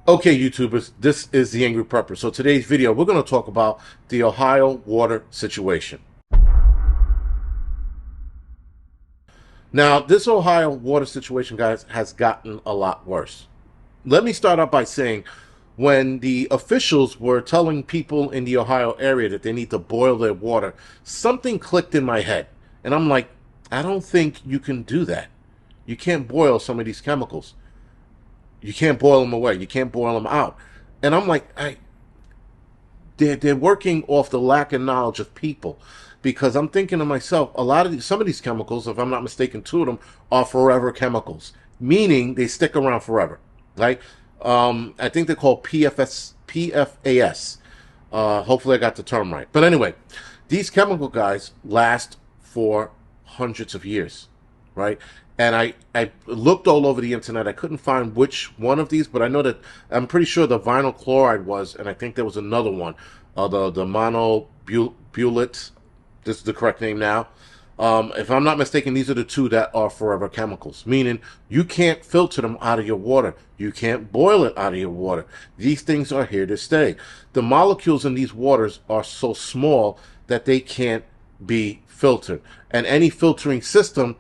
Okay, YouTubers, this is the Angry Prepper. So today's video, we're going to talk about the Ohio water situation. Now, this Ohio water situation, guys, has gotten a lot worse. Let me start out by saying when the officials were telling people in the Ohio area that they need to boil their water, something clicked in my head. And I'm like, I don't think you can do that. You can't boil some of these chemicals. You can't boil them away. You can't boil them out. And I'm like, they're working off the lack of knowledge of people, because I'm thinking to myself, some of these chemicals, if I'm not mistaken, two of them are forever chemicals, meaning they stick around forever, right? I think they're called PFAS. Hopefully I got the term right. But anyway, these chemical guys last for hundreds of years, right? And I looked all over the internet. I couldn't find which one of these, but I know that I'm pretty sure the vinyl chloride was, and I think there was another one, the monobulate. This is the correct name now. If I'm not mistaken, these are the two that are forever chemicals, meaning you can't filter them out of your water. You can't boil it out of your water. These things are here to stay. The molecules in these waters are so small that they can't be filtered. And any filtering system,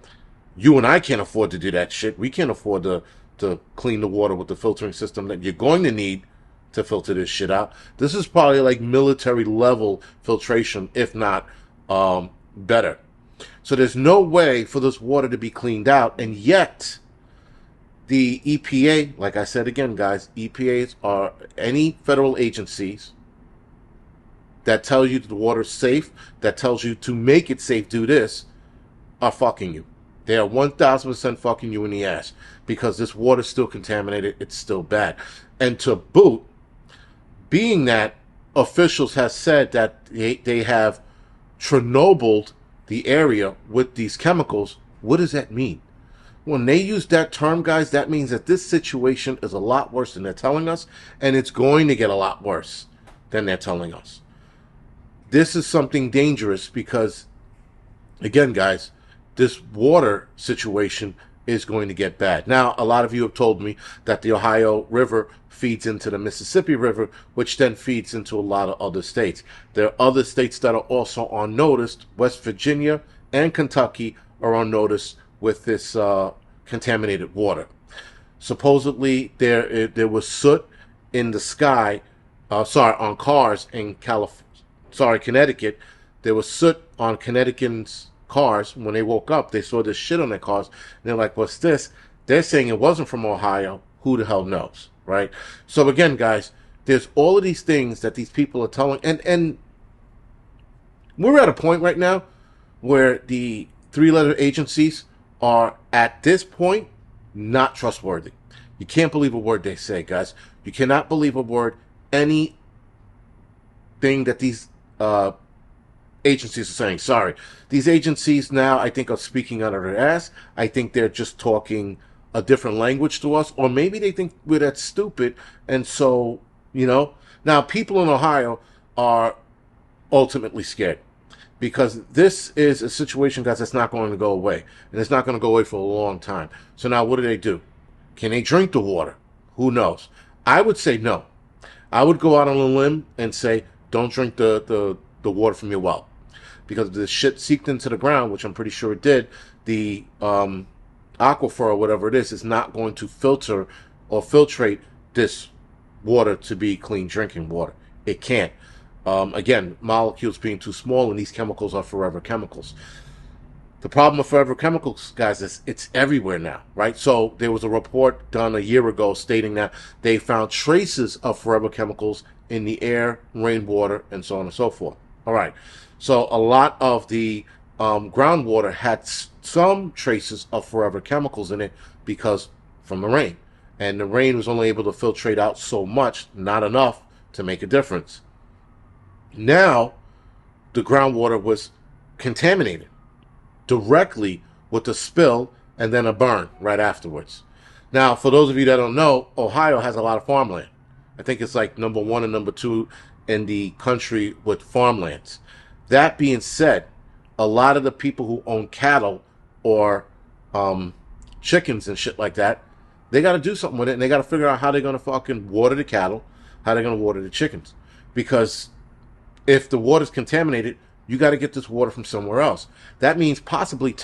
you and I can't afford to do that shit. We can't afford to clean the water with the filtering system that you're going to need to filter this shit out. This is probably like military level filtration, if not better. So there's no way for this water to be cleaned out, and yet the EPA, like I said again, guys, EPAs are any federal agencies that tell you the water's safe, that tells you to make it safe, do this, are fucking you. They are 1,000% fucking you in the ass, because this water's still contaminated. It's still bad. And to boot, being that officials have said that they have Chernobyl the area with these chemicals, what does that mean? When they use that term, guys, that means that this situation is a lot worse than they're telling us, and it's going to get a lot worse than they're telling us. This is something dangerous because, again, guys, this water situation is going to get bad. Now, a lot of you have told me that the Ohio River feeds into the Mississippi River, which then feeds into a lot of other states. There are other states that are also on notice. West Virginia and Kentucky are on notice with this contaminated water. Supposedly, there was soot in the sky, on cars in Connecticut. There was soot on Connecticut's cars. When they woke up, they saw this shit on their cars, and they're like, what's this? They're saying it wasn't from Ohio. Who the hell knows, right? So again, guys, there's all of these things that these people are telling, and we're at a point right now where the three-letter agencies are, at this point, not trustworthy. You can't believe a word they say, guys. You cannot believe a word, anything that these agencies are saying. Sorry. These agencies now, I think, are speaking out of their ass. I think they're just talking a different language to us, or maybe they think we're that stupid, and so, Now, people in Ohio are ultimately scared, because this is a situation, guys, that's not going to go away, and it's not going to go away for a long time. So now what do? Can they drink the water? Who knows? I would say no. I would go out on a limb and say, don't drink the water from your well, because if the shit seeped into the ground, which I'm pretty sure it did, the aquifer or whatever it is not going to filter or filtrate this water to be clean drinking water. It can't. Again, molecules being too small, and these chemicals are forever chemicals. The problem with forever chemicals, guys, is it's everywhere now, right? So there was a report done a year ago stating that they found traces of forever chemicals in the air, rainwater, and so on and so forth. All right. So a lot of the groundwater had some traces of forever chemicals in it because from the rain. And the rain was only able to filtrate out so much, not enough to make a difference. Now, the groundwater was contaminated directly with the spill and then a burn right afterwards. Now, for those of you that don't know, Ohio has a lot of farmland. I think it's like number 1 and number 2 in the country with farmlands. That being said, a lot of the people who own cattle or chickens and shit like that, They got to do something with it, and they got to figure out how they're going to fucking water the cattle, how they're going to water the chickens. Because if the water's contaminated, you got to get this water from somewhere else. That means possibly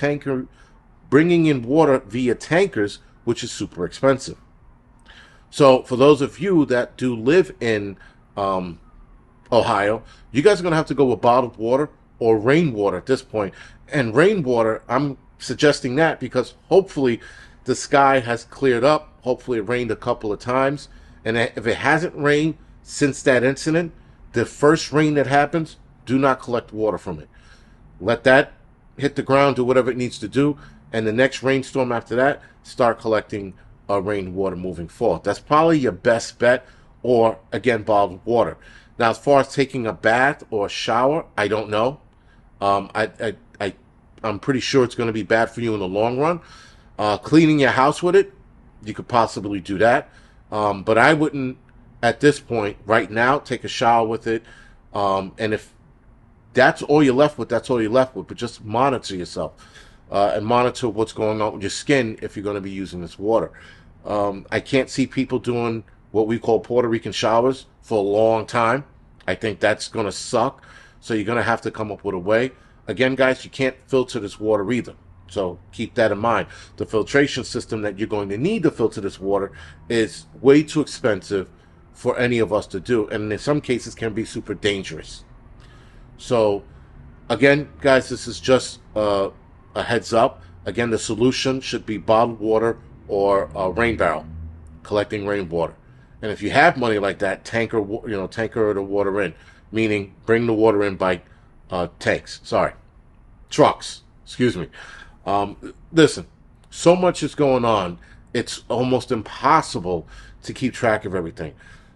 bringing in water via tankers, which is super expensive. So for those of you that do live in Ohio, you guys are going to have to go with bottled water or rainwater at this point. And rainwater, I'm suggesting that because hopefully the sky has cleared up. Hopefully it rained a couple of times. And if it hasn't rained since that incident, the first rain that happens, do not collect water from it. Let that hit the ground, do whatever it needs to do. And the next rainstorm after that, start collecting rainwater moving forward. That's probably your best bet. Or, again, bottled water. Now, as far as taking a bath or a shower, I don't know. I'm pretty sure it's going to be bad for you in the long run. Cleaning your house with it, you could possibly do that. But I wouldn't, at this point, right now, take a shower with it. And if that's all you're left with, that's all you're left with. But just monitor yourself and monitor what's going on with your skin if you're going to be using this water. I can't see people doing what we call Puerto Rican showers for a long time. I think that's going to suck. So you're going to have to come up with a way. Again, guys, you can't filter this water either. So keep that in mind. The filtration system that you're going to need to filter this water is way too expensive for any of us to do. And in some cases can be super dangerous. So again, guys, this is just a heads up. Again, the solution should be bottled water or a rain barrel, collecting rainwater. And if you have money like that, tanker the water in, meaning bring the water in by trucks. Excuse me. Listen, so much is going on. It's almost impossible to keep track of everything.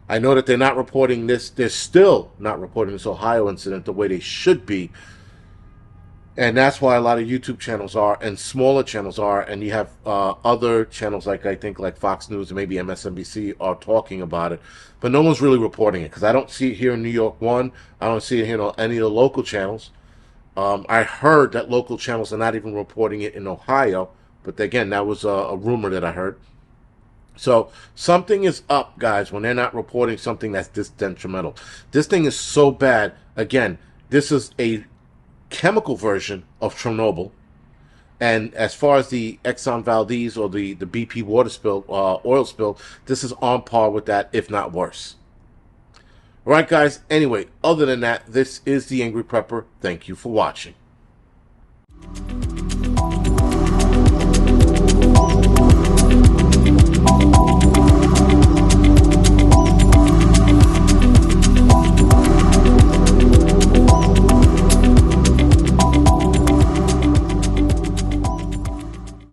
I know that they're not reporting this. They're still not reporting this Ohio incident the way they should be. And that's why a lot of YouTube channels are, and smaller channels are, and you have other channels like Fox News and maybe MSNBC are talking about it, but no one's really reporting it because I don't see it here in New York. One, I don't see it here on any of the local channels. I heard that local channels are not even reporting it in Ohio, but again, that was a rumor that I heard. So something is up, guys, when they're not reporting something that's this detrimental. This thing is so bad. Again, this is a chemical version of Chernobyl, and as far as the Exxon Valdez or the BP water spill, oil spill, this is on par with that, if not worse. All right, guys. Anyway, other than that, this is the Angry Prepper. Thank you for watching.